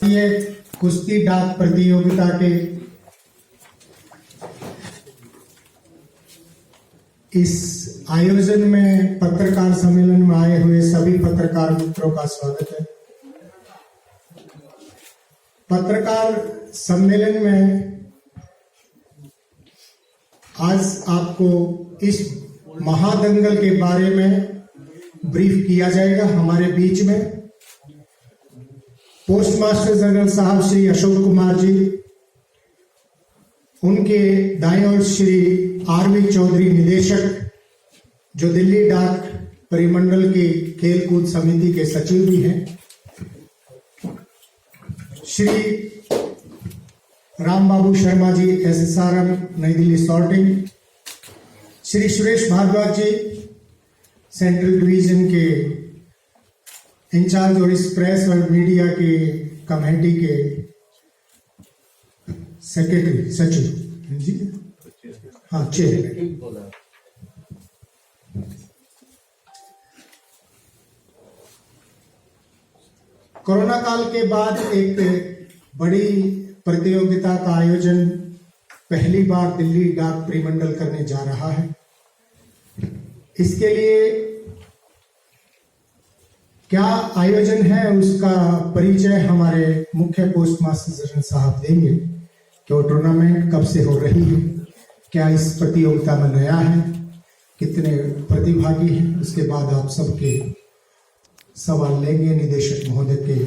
ये कुश्ती डाक प्रतियोगिता के इस आयोजन में पत्रकार सम्मेलन में आए हुए सभी पत्रकार मित्रों का स्वागत है। पत्रकार सम्मेलन में आज आपको इस महादंगल के बारे में ब्रीफ किया जाएगा। हमारे बीच में पोस्टमास्टर जनरल साहब श्री अशोक कुमार जी, उनके दाएं ओर श्री आर.वी. चौधरी निदेशक, जो दिल्ली डाक परिमंडल की खेलकूद समिति के सचिव भी हैं, श्री राम बाबू शर्मा जी, SSRM नई दिल्ली सॉर्टिंग, श्री सुरेश भारद्वाज जी, सेंट्रल डिवीजन के इंचार्ज और इस प्रेस और मीडिया के कमेटी के सेक्रेटरी सचिव जी, हाँ चेयर। कोरोना काल के बाद एक बड़ी प्रतियोगिता का आयोजन पहली बार दिल्ली डाक परिमंडल करने जा रहा है। इसके लिए क्या आयोजन है उसका परिचय हमारे मुख्य पोस्टमास्टर जनरल साहब देंगे कि वो टूर्नामेंट कब से हो रही है, क्या इस प्रतियोगिता में नया है, कितने प्रतिभागी हैं। उसके बाद आप सबके सवाल लेंगे निदेशक महोदय के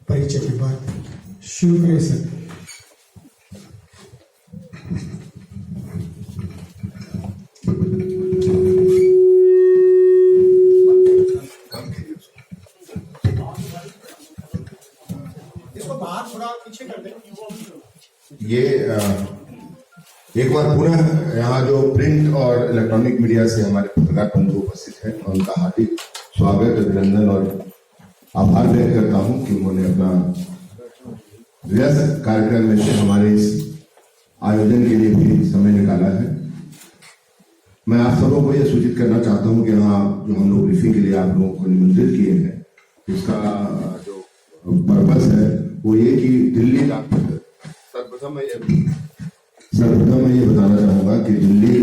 परिचय के बाद। शुरू करें सर। ये एक बार पुनः यहाँ जो प्रिंट और इलेक्ट्रॉनिक मीडिया से हमारे पत्रकार बंधु उपस्थित हैं, उनका हार्दिक स्वागत, अभिनंदन और आभार व्यक्त करता हूँ कि उन्होंने अपना व्यस्त कार्यक्रम में से हमारे इस आयोजन के लिए भी समय निकाला है। मैं आप सबों को यह सूचित करना चाहता हूँ कि यहाँ जो हम लोग ब्रीफिंग के लिए आप लोगों को निमंत्रित किए हैं, इसका जो पर्पस है वो ये कि दिल्ली डाक, सर्वप्रथम मैं ये बताना चाहूंगा कि दिल्ली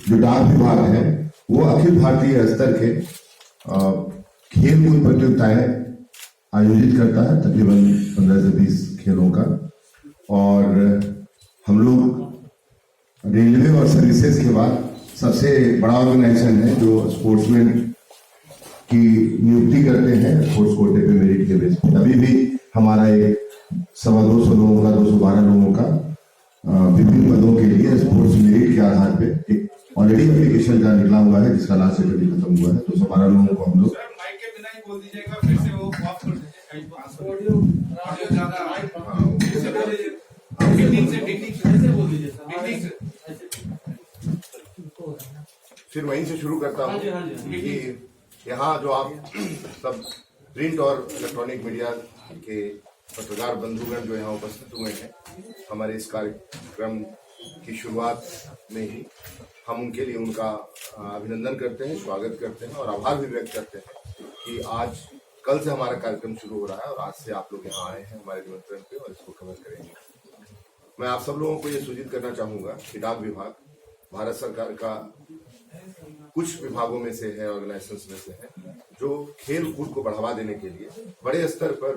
जो डाक विभाग है वो अखिल भारतीय स्तर के खेल कूद प्रतियोगिताएं आयोजित करता है, तकरीबन 15 से 20 खेलों का। और हम लोग रेलवे और सर्विसेज के बाद सबसे बड़ा ऑर्गेनाइजेशन है जो स्पोर्ट्समैन की नियुक्ति करते हैं स्पोर्ट्स कोटे पे मेरिट के बेस पे। अभी भी हमारा एक 250 लोगों का 212 लोगों का विभिन्न पदों के लिए स्पोर्ट्स मेरिट के आधार पे एक ऑलरेडी एप्लीकेशन का निकला हुआ है, जिसका लास्ट शेड्यूल खत्म हुआ है। 212 लोगों को हम लोग फिर वहीं से शुरू करता हूँ कि यहाँ जो आप सब प्रिंट और इलेक्ट्रॉनिक मीडिया के पत्रकार बंधुगण जो यहाँ उपस्थित हुए हैं, हमारे इस कार्यक्रम की शुरुआत में ही हम उनके लिए उनका अभिनंदन करते हैं, स्वागत करते हैं और आभार भी व्यक्त करते हैं कि आज कल से हमारा कार्यक्रम शुरू हो रहा है और आज से आप लोग यहाँ आए हैं हमारे निमंत्रण पे और इसको कवर करेंगे। मैं आप सब लोगों को ये सूचित करना चाहूंगा कि डाक विभाग भारत सरकार का कुछ विभागों में से है, ऑर्गेनाइजेशंस में से है, जो खेल कूद को बढ़ावा देने के लिए बड़े स्तर पर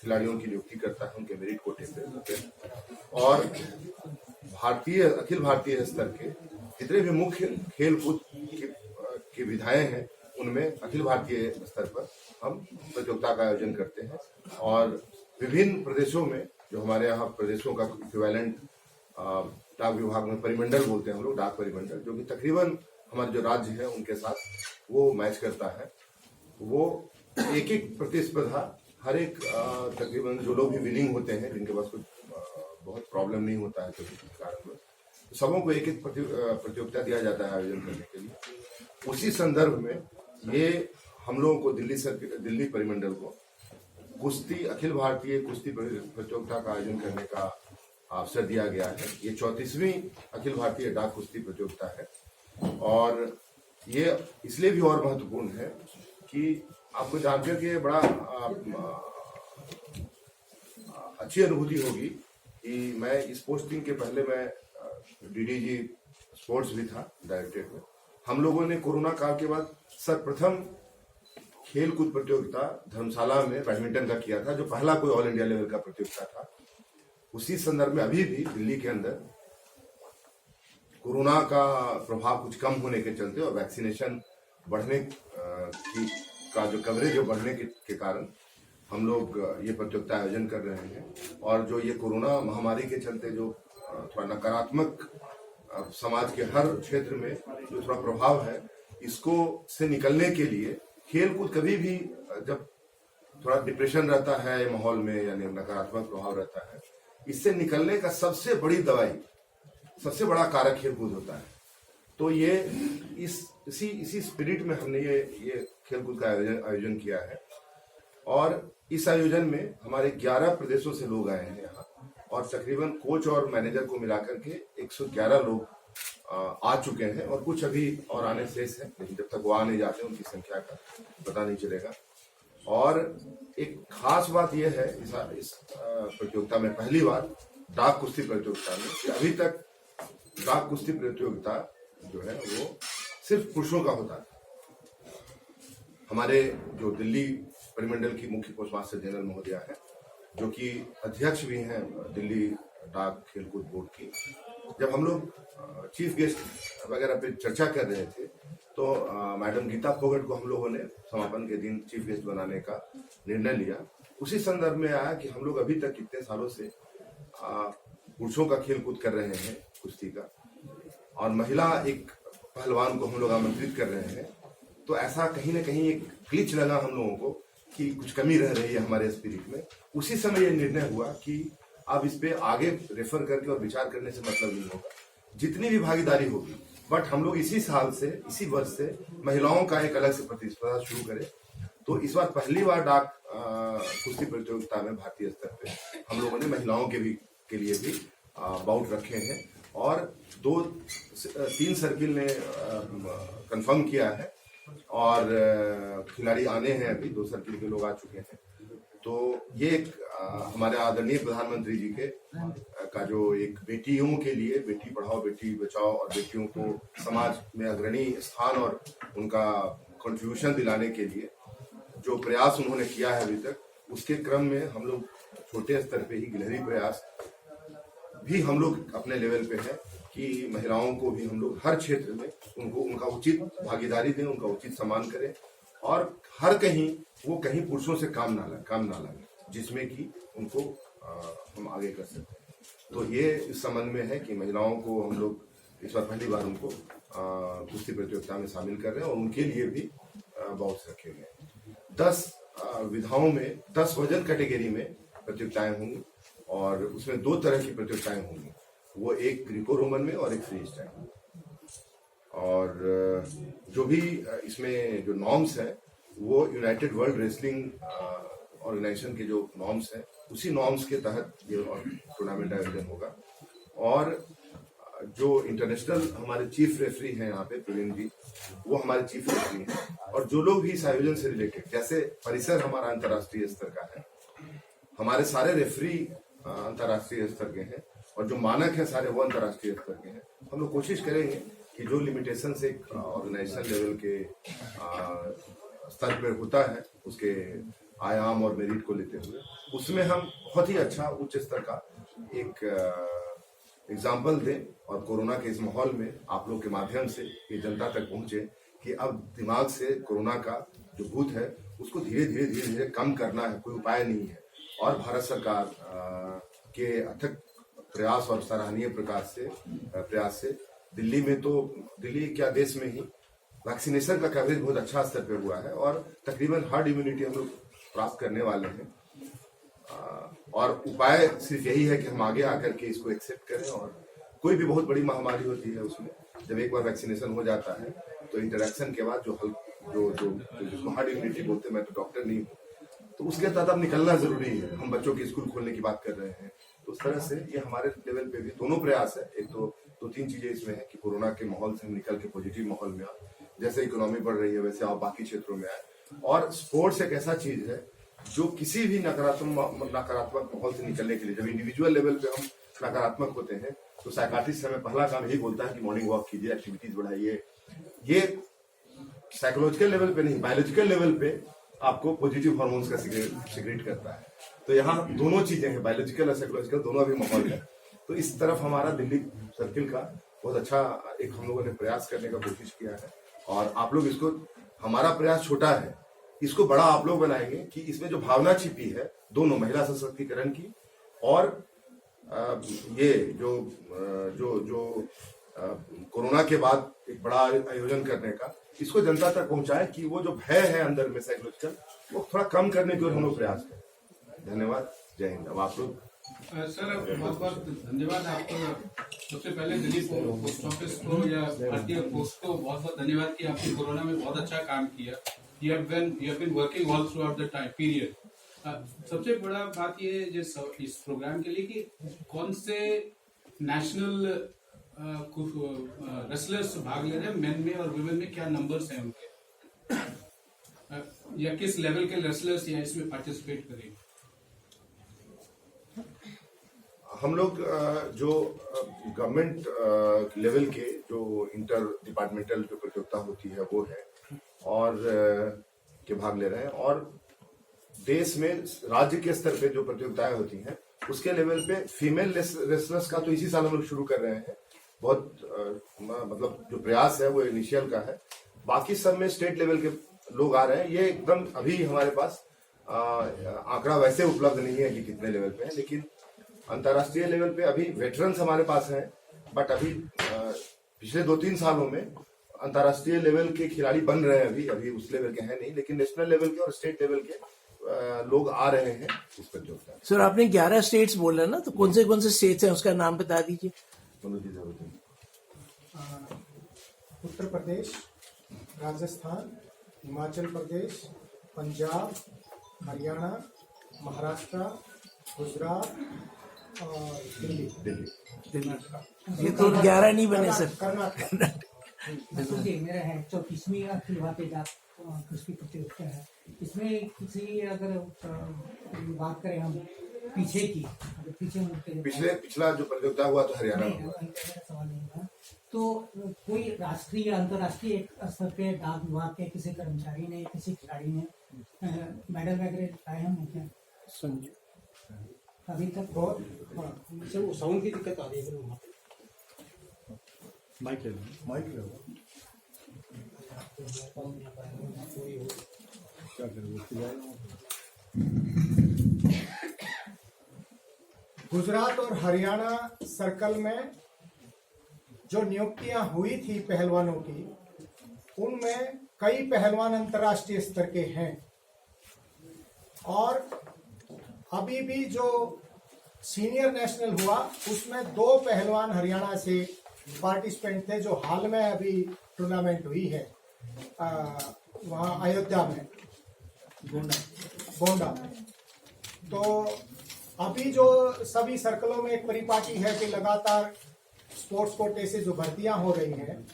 खिलाड़ियों की नियुक्ति करता है उनके मेरिट कोटे पे। और अखिल भारतीय स्तर के जितने भी मुख्य खेल कूद की विधाएं हैं उनमें अखिल भारतीय स्तर पर हम प्रतियोगिता का आयोजन करते हैं। और विभिन्न प्रदेशों में जो हमारे यहाँ प्रदेशों का इक्विवेलेंट डाक विभाग में परिमंडल बोलते हैं हम लोग, डाक परिमंडल, जो कि तकरीबन हमारे जो राज्य है उनके साथ वो मैच करता है। वो एक एक प्रतिस्पर्धा हर एक तकरीबन जो लोग भी विनिंग होते हैं, जिनके पास कुछ बहुत प्रॉब्लम नहीं होता है किसी कारण में, तो सबों को एक एक प्रतियोगिता दिया जाता है आयोजन करने के लिए। उसी संदर्भ में ये हम लोगों को दिल्ली परिमंडल को कुश्ती अखिल भारतीय कुश्ती प्रतियोगिता का आयोजन करने का अवसर दिया गया है। ये 34वीं अखिल भारतीय डाक कुश्ती प्रतियोगिता है और ये इसलिए भी और महत्वपूर्ण है कि आपको जानकर के बड़ा अच्छी अनुभूति होगी कि मैं इस पोस्टिंग के पहले मैं डीडीजी स्पोर्ट्स भी था डायरेक्टरेट में। हम लोगों ने कोरोना काल के बाद सर्वप्रथम खेल कूद प्रतियोगिता धर्मशाला में बैडमिंटन का किया था, जो पहला कोई ऑल इंडिया लेवल का प्रतियोगिता था। उसी संदर्भ में अभी भी दिल्ली के अंदर कोरोना का प्रभाव कुछ कम होने के चलते और वैक्सीनेशन बढ़ने का जो कवरेज है बढ़ने के कारण हम लोग ये प्रतियोगिता आयोजन कर रहे हैं। और जो ये कोरोना महामारी के चलते जो थोड़ा नकारात्मक समाज के हर क्षेत्र में जो थोड़ा प्रभाव है, इसको से निकलने के लिए खेल कूद कभी भी जब थोड़ा डिप्रेशन रहता है माहौल में, यानी नकारात्मक प्रभाव रहता है, इससे निकलने का सबसे बड़ी दवाई, सबसे बड़ा कारक खेल कूद होता है। तो ये इसी स्पिरिट में हमने ये खेल कूद का आयोजन किया है। और इस आयोजन में हमारे 11 प्रदेशों से लोग आए हैं यहाँ, और तकरीबन कोच और मैनेजर को मिलाकर के 111 लोग आ चुके हैं, और कुछ अभी और आने शेष है, लेकिन जब तक वो आ नहीं जाते उनकी संख्या का पता नहीं चलेगा। और एक खास बात यह है इस प्रतियोगिता में पहली बार डाक कुश्ती प्रतियोगिता में कि अभी तक डाक कुश्ती प्रतियोगिता जो है वो सिर्फ पुरुषों का होता था। हमारे जो दिल्ली परिमंडल की मुख्य पोस्ट मास्टर जनरल महोदया है, जो कि अध्यक्ष भी हैं दिल्ली डाक खेलकूद बोर्ड की, जब हम लोग चीफ गेस्ट वगैरह पे चर्चा कर रहे थे तो मैडम गीता फोगट को हम लोगों ने समापन के दिन चीफ गेस्ट बनाने का निर्णय लिया। उसी संदर्भ में आया कि हम लोग अभी तक कितने सालों से पुरुषों का खेल कूद कर रहे हैं कुश्ती का, और महिला एक पहलवान को हम लोग आमंत्रित कर रहे हैं, तो ऐसा कहीं ना कहीं एक ग्लिच लगा हम लोगों को कि कुछ कमी रह रही है हमारे स्पिरिट में। उसी समय यह निर्णय हुआ कि अब इस पे आगे रेफर करके और विचार करने से मतलब नहीं होगा, जितनी भी भागीदारी होगी, बट हम लोग इसी साल से, इसी वर्ष से महिलाओं का एक अलग से प्रतिस्पर्धा शुरू करें। तो इस बार पहली बार डाक कुश्ती प्रतियोगिता में भारतीय स्तर पे हम लोगों ने महिलाओं के लिए भी बाउट रखे हैं, और 2-3 सर्किल ने कंफर्म किया है, और खिलाड़ी आने हैं, अभी 2 सर्किल के लोग आ चुके हैं। तो ये एक हमारे आदरणीय प्रधानमंत्री जी के का जो एक बेटियों के लिए, बेटी पढ़ाओ बेटी बचाओ, और बेटियों को समाज में अग्रणी स्थान और उनका कंट्रीब्यूशन दिलाने के लिए जो प्रयास उन्होंने किया है अभी तक, उसके क्रम में हम लोग छोटे स्तर पे ही गिलहरी प्रयास भी हम लोग अपने लेवल पे है कि महिलाओं को भी हम लोग हर क्षेत्र में उनको उनका उचित भागीदारी दें, उनका उचित सम्मान करें, और हर कहीं वो कहीं पुरुषों से काम ना लगे जिसमें कि उनको हम आगे कर सकते हैं। तो ये इस संबंध में है कि महिलाओं को हम लोग इस बार पहली बार उनको कुश्ती प्रतियोगिता में शामिल कर रहे हैं, और उनके लिए भी बाउट्स रखे गए हैं। 10 विधाओं में 10 वजन कैटेगरी में प्रतियोगिताएं होंगी, और उसमें 2 तरह की प्रतियोगिताएं होंगी, वो एक ग्रीको रोमन में और एक फ्री स्टाइल। और जो भी इसमें जो नॉर्म्स है वो यूनाइटेड वर्ल्ड रेसलिंग ऑर्गेनाइजेशन के जो नॉर्म्स हैं, उसी नॉर्म्स के तहत ये टूर्नामेंट आयोजन होगा। और जो इंटरनेशनल हमारे चीफ रेफरी हैं यहाँ पे प्रवीण जी, वो हमारे चीफ रेफरी हैं, और जो लोग भी इस आयोजन से रिलेटेड, जैसे परिसर हमारा अंतर्राष्ट्रीय स्तर का है, हमारे सारे रेफरी अंतर्राष्ट्रीय स्तर के हैं, और जो मानक है सारे वो अंतर्राष्ट्रीय स्तर के हैं। हम लोग कोशिश करेंगे कि जो लिमिटेशन एक ऑर्गेनाइजेशन लेवल के स्तर पर होता है, उसके आयाम और मेरिट को लेते हुए, उसमें हम बहुत ही अच्छा उच्च स्तर का एक एग्जाम्पल दें, और कोरोना के इस माहौल में आप लोग के माध्यम से ये जनता तक पहुंचे कि अब दिमाग से कोरोना का जो भूत है उसको धीरे धीरे कम करना है, कोई उपाय नहीं है। और भारत सरकार के अथक प्रयास और सराहनीय प्रयास से दिल्ली में, तो दिल्ली क्या देश में ही वैक्सीनेशन का कवरेज बहुत अच्छा स्तर पे हुआ है, और तकरीबन हर्ड इम्यूनिटी हम लोग प्राप्त करने वाले हैं। और उपाय सिर्फ यही है कि हम आगे आकर के इसको एक्सेप्ट करें, और कोई भी बहुत बड़ी महामारी होती है उसमें जब एक बार वैक्सीनेशन हो जाता है तो इंटरेक्शन के बाद जिसको हर्ड इम्यूनिटी बोलते हैं, मैं तो डॉक्टर नहीं हूँ, तो उसके तहत अब निकलना जरूरी है। हम बच्चों के स्कूल खोलने की बात कर रहे हैं, तो उस तरह से ये हमारे लेवल पे भी दोनों प्रयास है। एक तो 2-3 चीजें इसमें है कि कोरोना के माहौल से हम निकल के पॉजिटिव माहौल में आए, जैसे इकोनॉमी बढ़ रही है वैसे आप बाकी क्षेत्रों में आए। और स्पोर्ट्स एक ऐसा चीज है जो किसी भी नकारात्मक माहौल से निकलने के लिए, जब इंडिविजुअल लेवल पे हम नकारात्मक होते हैं तो साइकाट्रिस्ट हमें पहला काम यही बोलता है कि मॉर्निंग वॉक कीजिए, एक्टिविटीज बढ़ाइए। ये साइकोलॉजिकल लेवल पे नहीं, बायोलॉजिकल लेवल पे आपको पॉजिटिव हार्मोन्स का सिक्रेट करता है। तो यहाँ दोनों चीजें हैं, बायोलॉजिकल और साइकोलॉजिकल दोनों अभी माहौल है। तो इस तरफ हमारा दिल्ली सर्किल का बहुत अच्छा एक हम लोगों ने प्रयास करने का कोशिश किया है, और आप लोग इसको, हमारा प्रयास छोटा है, इसको बड़ा आप लोग बनाएंगे कि इसमें जो भावना छिपी है दोनों महिला सशक्तिकरण की और ये जो कोरोना के बाद एक बड़ा आयोजन करने का, इसको जनता तक पहुंचाए कि वो जो भय है अंदर में साइकोलॉजिकल, वो थोड़ा कम करने की ओर हम लोग प्रयास करें। धन्यवाद, जय हिंद। अब आप लोग। सर बहुत बहुत धन्यवाद आपको। सबसे पहले दिल्ली पोस्ट ऑफिस को या भारतीय पोस्ट को बहुत बहुत धन्यवाद कि आपने कोरोना में बहुत अच्छा काम किया। You have been working all throughout the time period. सबसे बड़ा बात ये इस प्रोग्राम के लिए कि कौन से नेशनल रेसलर्स भाग ले रहे हैं, मेन में और वुमेन में क्या नंबर्स हैं उनके, या किस लेवल के रेसलर्स यहाँ इसमें पार्टिसिपेट करेंगे? हम लोग जो गवर्नमेंट लेवल के जो इंटर डिपार्टमेंटल जो प्रतियोगिता होती है वो है, और के भाग ले रहे हैं, और देश में राज्य के स्तर पे जो प्रतियोगिताएं होती हैं उसके लेवल पे फीमेल रेसलर्स का तो इसी साल हम लोग शुरू कर रहे हैं। बहुत मतलब जो प्रयास है वो इनिशियल का है। बाकी सब में स्टेट लेवल के लोग आ रहे हैं। ये एकदम अभी हमारे पास आंकड़ा वैसे उपलब्ध नहीं है कि कितने लेवल पे है, लेकिन अंतर्राष्ट्रीय लेवल पे अभी वेटरन्स हमारे पास हैं, बट अभी पिछले 2-3 सालों में अंतर्राष्ट्रीय लेवल के खिलाड़ी बन रहे हैं। अभी उस लेवल के हैं नहीं, लेकिन नेशनल लेवल के और स्टेट लेवल के लोग आ रहे हैं इस प्रतियोगिता में। सर आपने 11 स्टेट्स बोला ना, तो कौन से स्टेट्स हैं उसका नाम बता दीजिए। उत्तर प्रदेश, राजस्थान, हिमाचल प्रदेश, पंजाब, हरियाणा, महाराष्ट्र, गुजरात और दिल्ली। ये तो 11 नहीं बने सर। कर्नाटक। मेरा है 34वीं अखिल भारतीय कुश्ती प्रतियोगिता है। इसमें किसी अगर बात करें हम पीछे की, अगर पीछे पिछला जो प्रतियोगिता हुआ तो हरियाणा में हुआ। सवाल नहीं था, तो कोई राष्ट्रीय अंतर्राष्ट्रीय स्तर पे डाक विभाग के किसी कर्मचारी ने, किसी खिलाड़ी ने मेडल वगैरह लाए हम क्या अभी तक? बहुत सर वो साउंड की दिक्कत आ रही है। माइक ले लो। क्या गुजरात और हरियाणा सर्कल में जो नियुक्तियां हुई थी पहलवानों की, उनमें कई पहलवान अंतर्राष्ट्रीय स्तर के हैं, और अभी भी जो सीनियर नेशनल हुआ उसमें 2 पहलवान हरियाणा से पार्टिसिपेंट थे, जो हाल में अभी टूर्नामेंट हुई है वहाँ अयोध्या में, गोंडा में। तो अभी जो सभी सर्कलों में एक परिपाटी है कि लगातार स्पोर्ट्स कोटे से जो भर्तियां हो रही हैं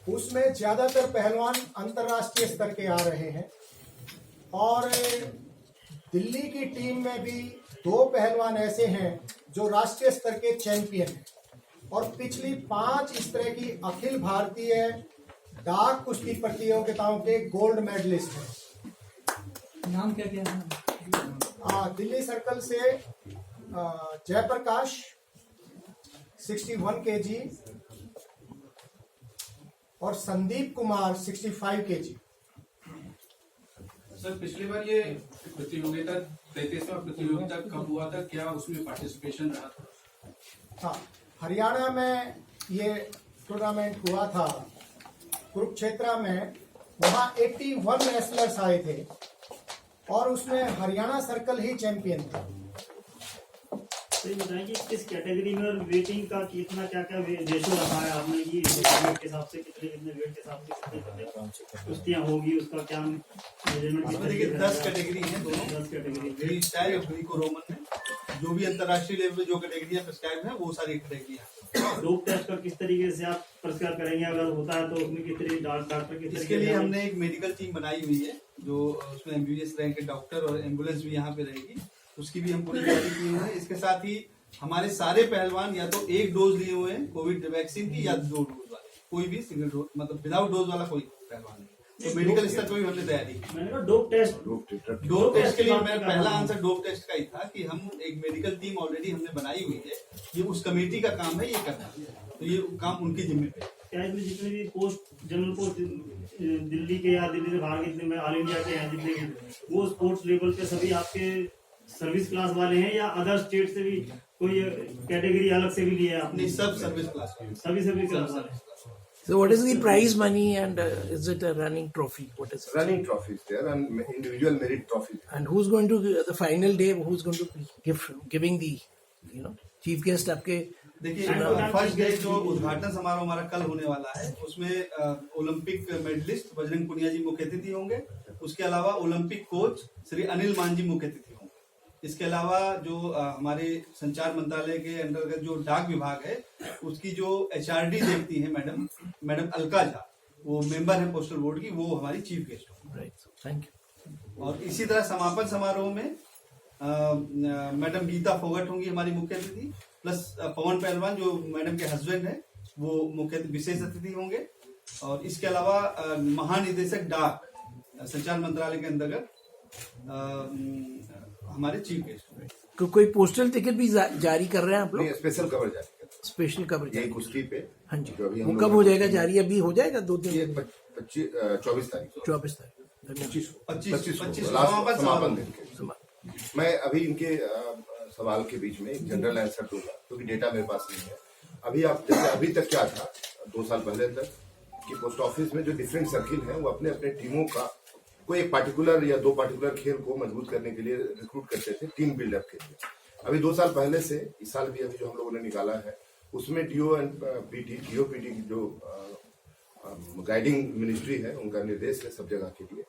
उसमें ज्यादातर पहलवान अंतर्राष्ट्रीय स्तर के आ रहे हैं, और दिल्ली की टीम में भी 2 पहलवान ऐसे हैं जो राष्ट्रीय स्तर के चैंपियन हैं, और पिछली 5 इस तरह की अखिल भारतीय डाक कुश्ती प्रतियोगिताओं के गोल्ड मेडलिस्ट हैं। नाम क्या क्या है? दिल्ली सर्कल से जयप्रकाश 61 kg और संदीप कुमार 65 kg। सर पिछली बार ये प्रतियोगिता 33वां प्रतियोगिता कब हुआ था, क्या उसमें पार्टिसिपेशन रहा था? हाँ, हरियाणा में ये टूर्नामेंट हुआ था कुरुक्षेत्र में। वहाँ 81 रेसलर्स आए थे और उसमें हरियाणा सर्कल ही चैंपियन था। तो ये बताएं कि किस कैटेगरी में और वेटिंग का कितना क्या क्या रेशो रखा है आपने, कि वेट के हिसाब से कितने वेट के हिसाब से कितने कुश्तियाँ होगी, उसका क्या मेजरमेंट? देखिए 10 कैटेगरी है दोनों। 10 कैटेगरी फ्री स्टाइल और ग्रीको रोमन में जो भी अंतर्राष्ट्रीय लेवल पे जो कैटेगरियां प्रिस्क्राइब है वो सारी कैटेगरियां। डोप टेस्ट का किस तरीके से आप प्रिस्क्राइब करेंगे, अगर होता है तो उसमें किस तरीके डॉक्टर किस इसके लिए हमने एक मेडिकल टीम बनाई हुई है जो उसमें एमबीबीएस रैंक के डॉक्टर और एम्बुलेंस भी यहाँ पे रहेगी, उसकी भी हम पूरी तैयारी की हुई है। इसके साथ ही हमारे सारे पहलवान या तो एक डोज लिए हुए हैं कोविड वैक्सीन की या 2 डोज वाले, कोई भी सिंगल डोज मतलब विदाउट डोज वाला कोई पहलवान नहीं। तो मेडिकल स्तर पर भी हमने तैयारी की। मैंने कहा डोप टेस्ट डोप टेस्ट के लिए मेरा पहला आंसर डोप टेस्ट का ही था कि हम एक मेडिकल टीम ऑलरेडी हमने बनाई हुई है, ये उस कमेटी का काम है ये करना, तो ये काम उनकी जिम्मे पे है। क्या इसमें जितने भी पोस्ट जनरल पोस्ट दिल्ली के या दिल्ली से बाहर के जितने ऑल इंडिया के हैं जितने भी, वो स्पोर्ट्स लेवल पे सभी आपके सर्विस क्लास वाले हैं या अदर स्टेट से भी कोई कैटेगरी अलग से भी लिया है आपने? अपनी सब सर्विस क्लास सभी सर्विस क्लास वाले हैं। So what is the prize money and is it a running trophy? What is it? Running trophies there and individual merit trophies. And who's going to the final day? Who's going to giving the chief guest? आपके देखिए first day जो उद्घाटन समारोह हमारा कल होने वाला है उसमें ओलंपिक मेडलिस्ट बजरंग पुनिया जी मुख्य अतिथि होंगे। उसके अलावा ओलंपिक कोच श्री अनिल मान जी मुख्य अतिथि होंगे। इसके अलावा जो हमारे संचार मंत्रालय के अंतर्गत जो डाक विभाग है उसकी जो एचआरडी देखती है मैडम अलका झा, वो मेंबर है पोस्टल बोर्ड की, वो हमारी चीफ गेस्ट होंगी। Right. Thank you. और इसी तरह समापन समारोह में मैडम गीता फोगट होंगी हमारी मुख्य अतिथि, प्लस पवन पहलवान जो मैडम के हस्बैंड है वो मुख्य विशेष अतिथि होंगे। और इसके अलावा महानिदेशक डाक संचार मंत्रालय के अंतर्गत हमारे चीफ गेस्ट होंगे। तो कोई पोस्टल टिकट भी जारी कर रहे हैं आप लोग? नहीं, स्पेशल कवर जारी करते हैं। स्पेशल कवर यही कुश्ती पे हाँ जी। जो अभी वो हम कब लोग- हो जाएगा जारी? अभी हो जाएगा 2 ये दिन 24 तारीख को 24 तारीख। धन्यवाद। 25 लास्ट समापन दिन के। समाप्त। मैं अभी इनके सवाल के बीच में एक जनरल आंसर दूंगा क्योंकि डेटा मेरे पास नहीं है। अभी आप जैसे अभी तक क्या था 2 साल पहले तक कि पोस्ट ऑफिस में जो डिफरेंट सर्किल हैं वो अपने अपने टीमों का कोई एक पार्टिकुलर या 2 पार्टिकुलर खेल को मजबूत करने के लिए रिक्रूट करते थे टीम बिल्डअप के लिए। अभी 2 साल पहले से इस साल भी अभी जो हम लोगों ने निकाला है उसमें डीओ पीटी की जो गाइडिंग मिनिस्ट्री है उनका निर्देश है सब जगह के लिए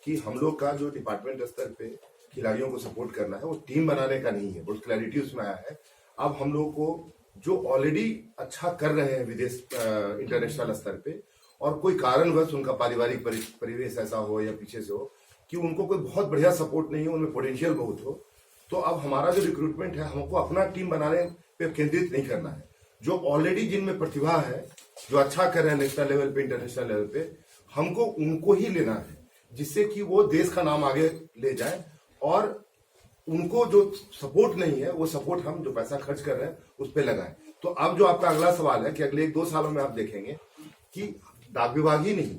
कि हम लोग का जो डिपार्टमेंट स्तर पे खिलाड़ियों को सपोर्ट करना है वो टीम बनाने का नहीं है। बहुत क्लैरिटी उसमें आया है। अब हम लोग को जो ऑलरेडी अच्छा कर रहे हैं विदेश इंटरनेशनल स्तर पे और कोई कारणवश उनका पारिवारिक परिवेश ऐसा हो या पीछे से हो कि उनको कोई बहुत बढ़िया सपोर्ट नहीं हो, उनमें पोटेंशियल बहुत हो, तो अब हमारा जो रिक्रूटमेंट है हमको अपना टीम बनाने पे केंद्रित नहीं करना है। जो ऑलरेडी जिनमें प्रतिभा है, जो अच्छा कर रहे हैं नेशनल लेवल पे इंटरनेशनल लेवल पे, हमको उनको ही लेना है जिससे कि वो देश का नाम आगे ले जाए और उनको जो सपोर्ट नहीं है वो सपोर्ट हम जो पैसा खर्च कर रहे हैं उस पर लगाएं। तो अब जो आपका अगला सवाल है कि अगले 1-2 सालों में आप देखेंगे कि डाक विभाग ही नहीं,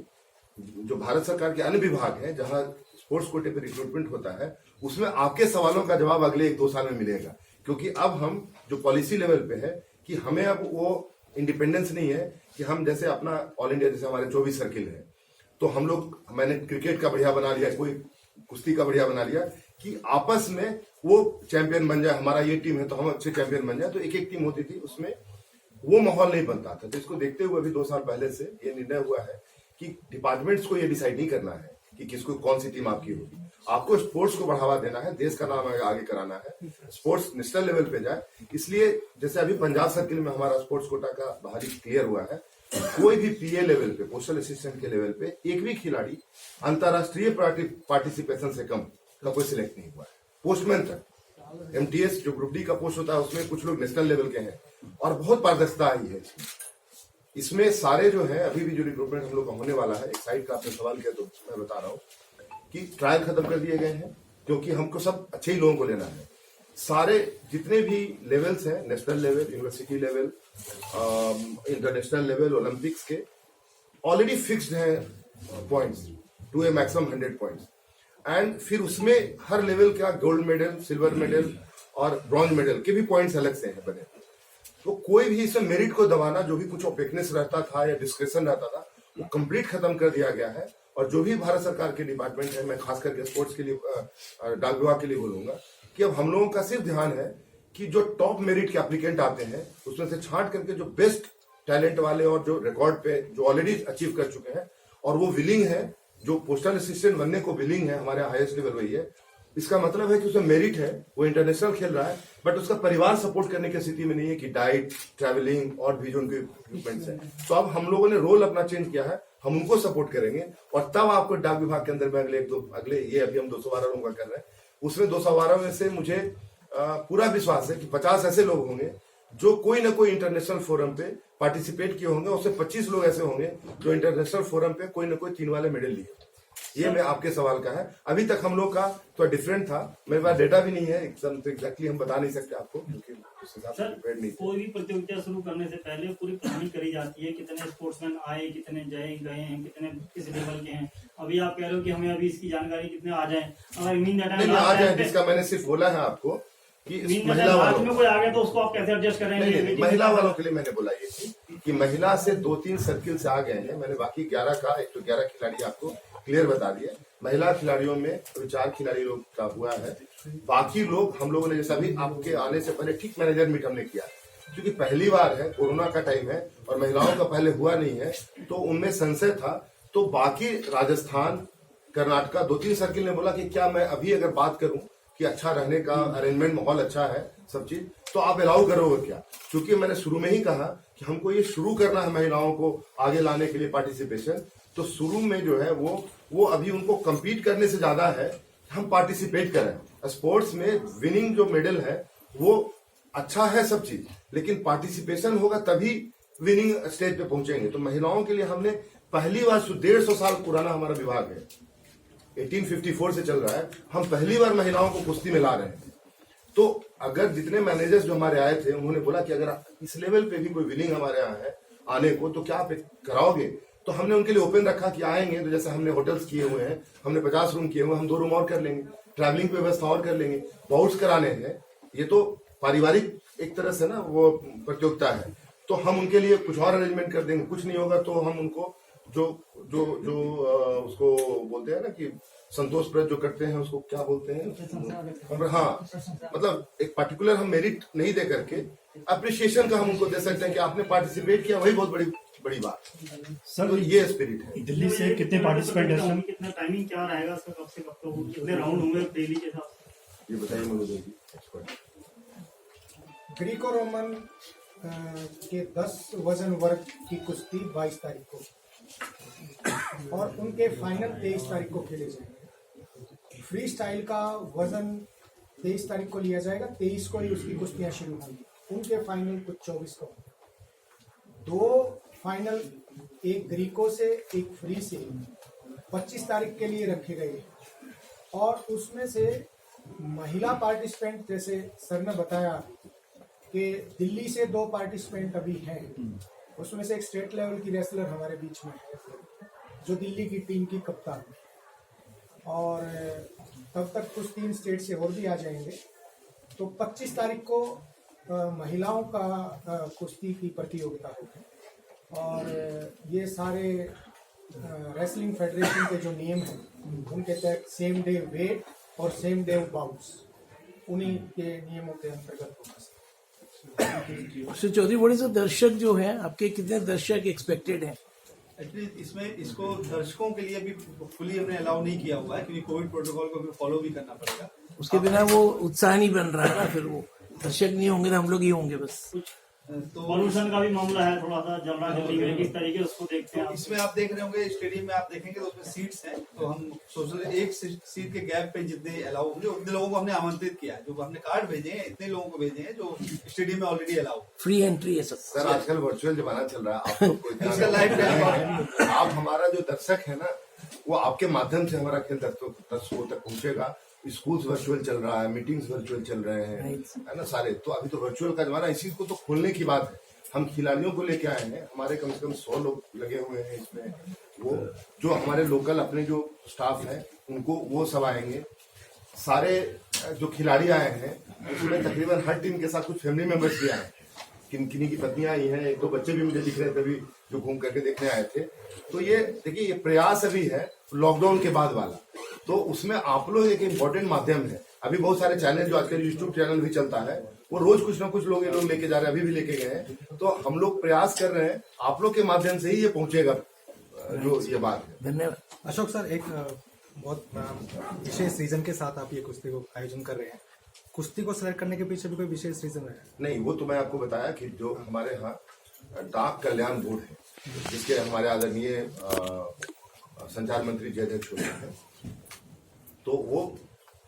जो भारत सरकार के अन्य विभाग हैं जहां स्पोर्ट्स कोटे पे रिक्रूटमेंट होता है उसमें आपके सवालों का जवाब अगले 1-2 साल में मिलेगा। क्योंकि अब हम जो पॉलिसी लेवल पे है कि हमें अब वो इंडिपेंडेंस नहीं है कि हम जैसे अपना ऑल इंडिया जैसे हमारे 24 सर्किल है तो हम लोग, मैंने क्रिकेट का बढ़िया बना लिया, कोई कुश्ती का बढ़िया बना लिया कि आपस में वो चैंपियन बन जाए, हमारा ये टीम है तो हम अच्छे चैंपियन बन जाए। तो एक टीम होती थी उसमें वो माहौल नहीं बनता था। तो इसको देखते हुए अभी 2 साल पहले से ये निर्णय हुआ है कि डिपार्टमेंट्स को ये डिसाइड नहीं करना है कि किसको कौन सी टीम आपकी होगी। आपको स्पोर्ट्स को बढ़ावा देना है, देश का नाम आगे कराना है, स्पोर्ट्स नेशनल लेवल पे जाए। इसलिए जैसे अभी पंजाब सर्किल में हमारा स्पोर्ट्स कोटा का बाहरी क्लियर हुआ है, कोई भी पीए लेवल पे, पोस्टल असिस्टेंट के लेवल पे एक भी खिलाड़ी अंतर्राष्ट्रीय पार्टिसिपेशन से कम का कोई सिलेक्ट नहीं हुआ है। पोस्टमैन तक एमटीएस जो ग्रुप डी का पोस्ट होता है उसमें कुछ लोग नेशनल लेवल के हैं और बहुत पारदर्शिता आई है इसमें सारे जो है अभी भी जो रिक्रूटमेंट हम लोग का होने वाला है। एक साइड का आपने सवाल किया तो मैं बता रहा हूँ कि ट्रायल खत्म कर दिए गए हैं क्योंकि हमको सब अच्छे ही लोगों को लेना है। सारे जितने भी लेवल्स हैं, national level, university level, international level, Olympics के ऑलरेडी फिक्स्ड है points to a maximum 100 points and फिर उसमें हर लेवल का गोल्ड मेडल, सिल्वर मेडल और ब्रॉन्ज मेडल के भी पॉइंट्स अलग से हैं बने। तो कोई भी इसमें मेरिट को दबाना, जो भी कुछ ओपेकनेस रहता था या डिस्क्रिप्शन रहता था, वो कंप्लीट खत्म कर दिया गया है। और जो भी भारत सरकार के डिपार्टमेंट है, मैं खास करके स्पोर्ट्स के लिए, डाक विभाग के लिए बोलूंगा कि अब हम लोगों का सिर्फ ध्यान है कि जो टॉप मेरिट के एप्लीकेंट आते हैं उसमें से छांट करके जो बेस्ट टैलेंट वाले और जो रिकॉर्ड पे जो ऑलरेडी अचीव कर चुके हैं और वो विलिंग है, जो पोस्टल असिस्टेंट बनने को विलिंग है, हमारे हाईएस्ट लेवल वही है। इसका मतलब है कि उसमें मेरिट है, वो इंटरनेशनल खेल रहा है, बट उसका परिवार सपोर्ट करने की स्थिति में नहीं है कि डाइट, ट्रैवलिंग और भी जो उनके इक्विपमेंट्स हैं। तो अब हम लोगों ने रोल अपना चेंज किया है। हम उनको सपोर्ट करेंगे और तब आपको डाक विभाग के अंदर में अगले ये अभी हम 212 लोगों का कर रहे हैं, उसमें 212 में से मुझे पूरा विश्वास है कि 50 ऐसे लोग होंगे जो कोई ना कोई इंटरनेशनल फोरम पे पार्टिसिपेट किए होंगे, उससे 25 लोग ऐसे होंगे जो इंटरनेशनल फोरम पे कोई ना कोई 3 वाले मेडल लिए। ये मैं आपके सवाल का है। अभी तक हम लोग का थोड़ा डिफरेंट था, मेरे पास डेटा भी नहीं है एकदम तो एग्जैक्टली हम बता नहीं सकते आपको, क्योंकि उस हिसाब से प्रिपेयर्ड नहीं थे। कोई भी प्रतियोगिता शुरू करने से पहले पूरी प्लानिंग करी जाती है, कितने स्पोर्ट्समैन आए, कितने गए हैं, कितने किस लेवल के हैं। अभी आप कह रहे हो कि हमें अभी इसकी जानकारी कितने आ जाए, अगर मीन नहीं आ जाए, जिसका मैंने सिर्फ बोला है आपको कि महिला वालों में कोई आ गया तो उसको आप कैसे एडजस्ट करेंगे? नहीं, महिला वालों के लिए मैंने बोला ये थी कि महिला से 2-3 सर्किल से आ गए हैं। मैंने बाकी 11 का 111 खिलाड़ी आपको क्लियर बता दिया। महिला खिलाड़ियों में अभी 4 खिलाड़ी लोग का हुआ है, बाकी लोग हम लोगों ने जैसा भी आपके आने से पहले ठीक मैनेजर मीट हमने किया, क्योंकि पहली बार है, कोरोना का टाइम है और महिलाओं का पहले हुआ नहीं है, तो उनमें संशय था। तो बाकी राजस्थान, कर्नाटका 2-3 सर्किल ने बोला कि क्या मैं अभी अगर बात करूं कि अच्छा रहने का अरेंजमेंट, माहौल अच्छा है, सब चीज, तो आप अलाउ करोगे क्या? क्योंकि मैंने शुरू में ही कहा कि हमको ये शुरू करना है महिलाओं को आगे लाने के लिए पार्टिसिपेशन। तो शुरू में जो है वो अभी उनको compete करने से ज्यादा है हम पार्टिसिपेट करें। स्पोर्ट्स में विनिंग जो मेडल है वो अच्छा है सब चीज, लेकिन पार्टिसिपेशन होगा तभी विनिंग स्टेज पे पहुंचेंगे। तो महिलाओं के लिए हमने पहली बार 150 साल पुराना हमारा विभाग है, 1854 से चल रहा है, हम पहली बार महिलाओं को कुश्ती में ला रहे हैं। तो अगर जितने मैनेजर्स जो हमारे आए थे उन्होंने बोला कि अगर इस लेवल पे भी कोई विनिंग हमारे यहाँ है आने को तो क्या आप कराओगे? तो हमने उनके लिए ओपन रखा कि आएंगे तो जैसे हमने होटल्स किए हुए हैं, हमने 50 रूम किए हुए हैं, हम 2 रूम और कर लेंगे, ट्रैवलिंग की व्यवस्था और कर लेंगे, बाउट्स कराने हैं। ये तो पारिवारिक एक तरह से ना वो प्रतियोगिता है, तो हम उनके लिए कुछ और अरेंजमेंट कर देंगे। कुछ नहीं होगा तो हम उनको जो उसको बोलते हैं ना कि संतोषप्रद जो करते हैं उसको क्या बोलते हैं, हाँ, मतलब एक पर्टिकुलर हम मेरिट नहीं दे करके अप्रिशिएशन का हम उनको दे सकते हैं कि आपने पार्टिसिपेट किया, वही बहुत बड़ी बात सर। तो ये स्पिरिट है। दिल्ली से कितने पार्टिसिपेंट हैं, कितना टाइमिंग क्या रहेगा इसका, कब से कब तक, कितने राउंड होंगे डेली के साथ, ये बताइए Manoj ji expert. Greco Roman के 10 वजन वर्ग की कुश्ती 22 तारीख को और उनके फाइनल 23 तारीख को खेले जाएंगे। फ्री स्टाइल का वजन 23 तारीख को लिया जाएगा, 23 को ही उसकी कुश्तियां शुरू होंगी। उनके फाइनल कुछ 24 को, 2 फाइनल, एक ग्रीको से एक फ्री से 25 तारीख के लिए रखे गए और उसमें से महिला पार्टिसिपेंट जैसे सर ने बताया कि दिल्ली से 2 पार्टिसिपेंट अभी हैं, उसमें से एक स्टेट लेवल की रेसलर हमारे बीच में है जो दिल्ली की टीम की कप्तान है, और तब तक कुछ 3 स्टेट से और भी आ जाएंगे। तो 25 तारीख को महिलाओं का कुश्ती की प्रतियोगिता होगी और ये सारे रेसलिंग फेडरेशन के जो नियम हैं उनके तहत सेम डे वेट और सेम डे बाउट्स उन्हीं के नियमों के अंतर्गत होगा। श्री चौधरी, बड़े से दर्शक जो हैं आपके, कितने दर्शक एक्सपेक्टेड हैं? एक्चुअली इसमें इसको दर्शकों के लिए भी फुली हमने अलाउ नहीं किया हुआ है, क्योंकि कोविड प्रोटोकॉल को भी फॉलो भी करना पड़ेगा। उसके बिना वो उत्साह नहीं बन रहा है ना, फिर वो दर्शक नहीं होंगे तो हम लोग ही होंगे बस। तो पॉल्यूशन का भी मामला है, थोड़ा सा जल रहा है दिल्ली में, किस तरीके उसको देखते हैं? इसमें आप देख रहे होंगे स्टेडियम में, आप देखेंगे तो उसमें सीट्स हैं, तो हम सोशल एक सीट के गैप पे जितने अलाउ होंगे उतने लोगों को हमने आमंत्रित किया है। जो हमने कार्ड भेजे हैं इतने लोगों को भेजे हैं जो स्टेडियम में ऑलरेडी अलाउ। फ्री एंट्री है सब। सर आजकल वर्चुअल जमाना चल रहा है, आप लोग इसका लाइव आप हमारा जो दर्शक है ना वो आपके माध्यम से हमारा खेल दर्शकों तक पहुंचेगा। स्कूल्स वर्चुअल चल रहा है, मीटिंग्स वर्चुअल चल रहे हैं, है ना सारे। तो अभी तो वर्चुअल का जमाना, इसी को तो खोलने की बात है। हम खिलाड़ियों को लेके आए हैं, हमारे कम से कम 100 लोग लगे हुए हैं इसमें। वो जो हमारे लोकल अपने जो स्टाफ है उनको वो सब आएंगे। सारे जो खिलाड़ी आए हैं उसमें तकरीबन हर टीम के साथ कुछ फैमिली मेंबर्स भी आए, किन्हीं की पत्नियां आई हैं, 1-2 बच्चे भी मुझे दिख रहे थे अभी जो घूम करके देखने आए थे। तो ये देखिए, ये प्रयास अभी है लॉकडाउन के बाद वाला, तो उसमें आप लोग एक इम्पोर्टेंट माध्यम है। अभी बहुत सारे चैनल जो आजकल यूट्यूब चैनल भी चलता है, वो रोज कुछ ना कुछ लोग ये लोग लेके जा रहे हैं, अभी भी लेके गए हैं। तो हम लोग प्रयास कर रहे हैं, आप लोग के माध्यम से ही ये पहुंचेगा जो ये बात है। धन्यवाद। अशोक सर, एक बहुत विशेष रीजन के साथ आप ये कुश्ती को आयोजन कर रहे हैं। कुश्ती को सिलेक्ट करने के पीछे भी कोई विशेष रीजन है? नहीं, वो तो मैं आपको बताया कि जो हमारे यहाँ डाक कल्याण बोर्ड है जिसके हमारे आदरणीय संचार मंत्री जयदेव छोटे हैं। तो वो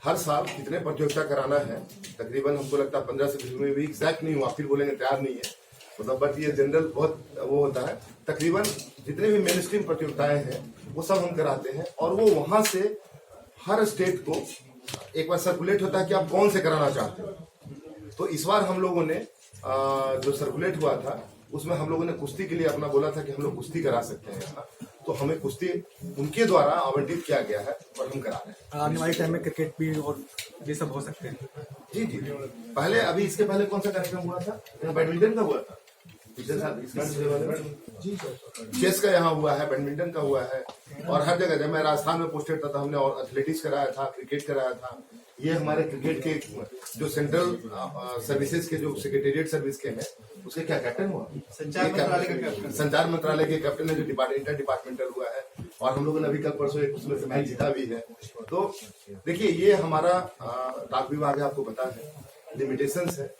हर साल कितने प्रतियोगिता कराना है, तकरीबन हमको लगता है 15 से 20 में भी एग्जैक्ट नहीं हुआ, फिर बोलेंगे तैयार नहीं है मतलब, बट ये जनरल बहुत वो होता है। तकरीबन जितने भी मेन स्ट्रीम प्रतियोगिताएं हैं वो सब हम कराते हैं, और वो वहां से हर स्टेट को एक बार सर्कुलेट होता है कि आप कौन से कराना चाहते हो। तो इस बार हम लोगों ने जो सर्कुलेट हुआ था उसमें हम लोगों ने कुश्ती के लिए अपना बोला था कि हम लोग कुश्ती करा सकते हैं यहाँ, तो हमें कुश्ती उनके द्वारा आवंटित किया गया है और हम करा रहे हैं। आने वाले टाइम में क्रिकेट भी और ये सब हो सकते हैं। जी जी, पहले अभी इसके पहले कौन सा कार्यक्रम हुआ था? बैडमिंटन का हुआ था पिछले साल, चेस का यहाँ हुआ है, बैडमिंटन का हुआ है, और हर जगह जब मैं राजस्थान में पोस्टेड था हमने और एथलेटिक्स कराया था, क्रिकेट कराया था। ये हमारे क्रिकेट के जो सेंट्रल सर्विसेज के जो सेक्रेटेरिएट सर्विस के हैं उसके क्या कैप्टन हुआ, संचार मंत्रालय का कैप्टन, संचार मंत्रालय के कैप्टन है जो इंटर डिपार्टमेंटल हुआ है, और हम लोगों ने अभी कल परसों एक उसमें से मैच जीता भी है। तो देखिए ये हमारा डाक विभाग है, आपको पता है लिमिटेशंस है।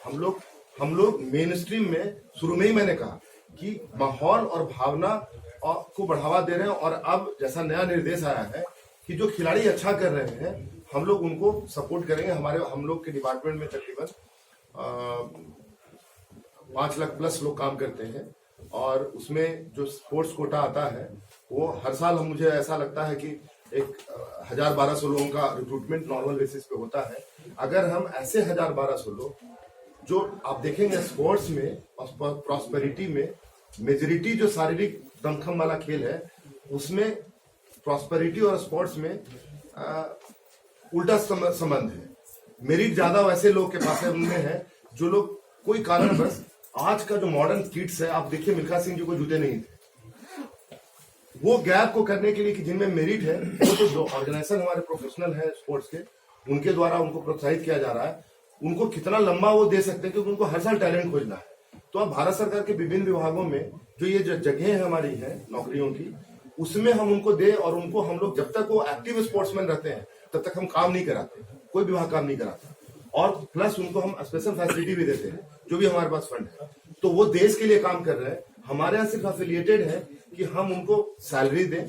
हम लोग मेन स्ट्रीम में शुरू में ही मैंने कहा कि माहौल और भावना को बढ़ावा दे रहे हैं, और अब जैसा नया निर्देश आया है कि जो खिलाड़ी अच्छा कर रहे हैं हम लोग उनको सपोर्ट करेंगे। हम लोग के डिपार्टमेंट में तकरीबन 5 लाख प्लस लोग काम करते हैं, और उसमें जो स्पोर्ट्स कोटा आता है वो हर साल मुझे ऐसा लगता है कि एक 1000-1200 लोगों का रिक्रूटमेंट नॉर्मल बेसिस पे होता है। अगर हम ऐसे 1000-1200 लोग जो आप देखेंगे स्पोर्ट्स में और प्रॉस्पेरिटी में मेजोरिटी जो शारीरिक दमखम वाला खेल है उसमें प्रॉस्पेरिटी और स्पोर्ट्स में उल्टा संबंध है। मेरिट ज्यादा वैसे लोग के पास है उनमें है जो लोग कोई कारणवश, आज का जो मॉडर्न किड्स है, आप देखिए मिल्खा सिंह जी को जूते नहीं थे, वो गैप को करने के लिए कि जिनमें मेरिट है वो तो जो ऑर्गेनाइजेशन हमारे प्रोफेशनल है स्पोर्ट्स के उनके द्वारा उनको प्रोत्साहित किया जा रहा है, उनको कितना लंबा वो दे सकते हैं क्योंकि उनको हर साल टैलेंट खोजना है। तो अब भारत सरकार के विभिन्न विभागों में जो ये जगह हमारी है नौकरियों की, उसमें हम उनको दे, और उनको हम लोग जब तक वो एक्टिव स्पोर्ट्समैन रहते हैं तब तक हम काम नहीं कराते, कोई विभाग काम नहीं कराता, और प्लस उनको हम स्पेशल फैसिलिटी भी देते हैं जो भी हमारे पास फंड है। तो वो देश के लिए काम कर रहे हैं, हमारे यहाँ सिर्फ एफिलिएटेड है कि हम उनको सैलरी दें,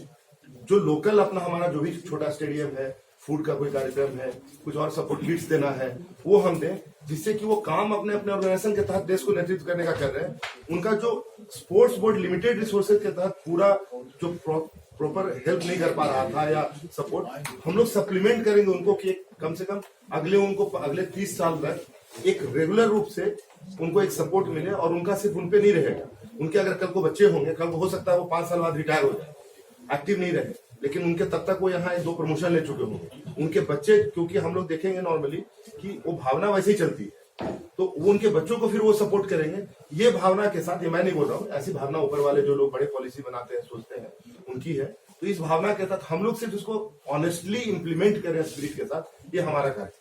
जो लोकल अपना हमारा जो भी छोटा स्टेडियम है, फूड का कोई कार्यक्रम है, कुछ और सपोर्ट किट्स देना है, वो हम दें, जिससे कि वो काम अपने अपने ऑर्गेनाइजेशन के तहत देश को नेतृत्व करने का कर रहे हैं। उनका जो स्पोर्ट्स बोर्ड लिमिटेड रिसोर्सेज के तहत पूरा जो प्रॉपर हेल्प नहीं कर पा रहा था या सपोर्ट, हम लोग सप्लीमेंट करेंगे उनको कि कम से कम अगले 30 साल तक एक रेगुलर रूप से उनको एक सपोर्ट मिले, और उनका सिर्फ उनपे नहीं रहेगा। उनके अगर कल को बच्चे होंगे, कल को हो सकता है वो 5 साल बाद रिटायर हो जाए, एक्टिव नहीं रहे, लेकिन उनके तब तक वो यहाँ 1-2 प्रमोशन ले चुके होंगे। उनके बच्चे, क्योंकि हम लोग देखेंगे नॉर्मली कि वो भावना वैसे ही चलती है, तो वो उनके बच्चों को फिर वो सपोर्ट करेंगे। ये भावना के साथ, ये मैं नहीं बोल रहा हूँ, ऐसी भावना ऊपर वाले जो लोग बड़े पॉलिसी बनाते हैं सोचते हैं उनकी है। तो इस भावना के साथ हम लोग सिर्फ उसको ऑनेस्टली इम्प्लीमेंट करें स्पिरिट के साथ, ये हमारा कार्य है।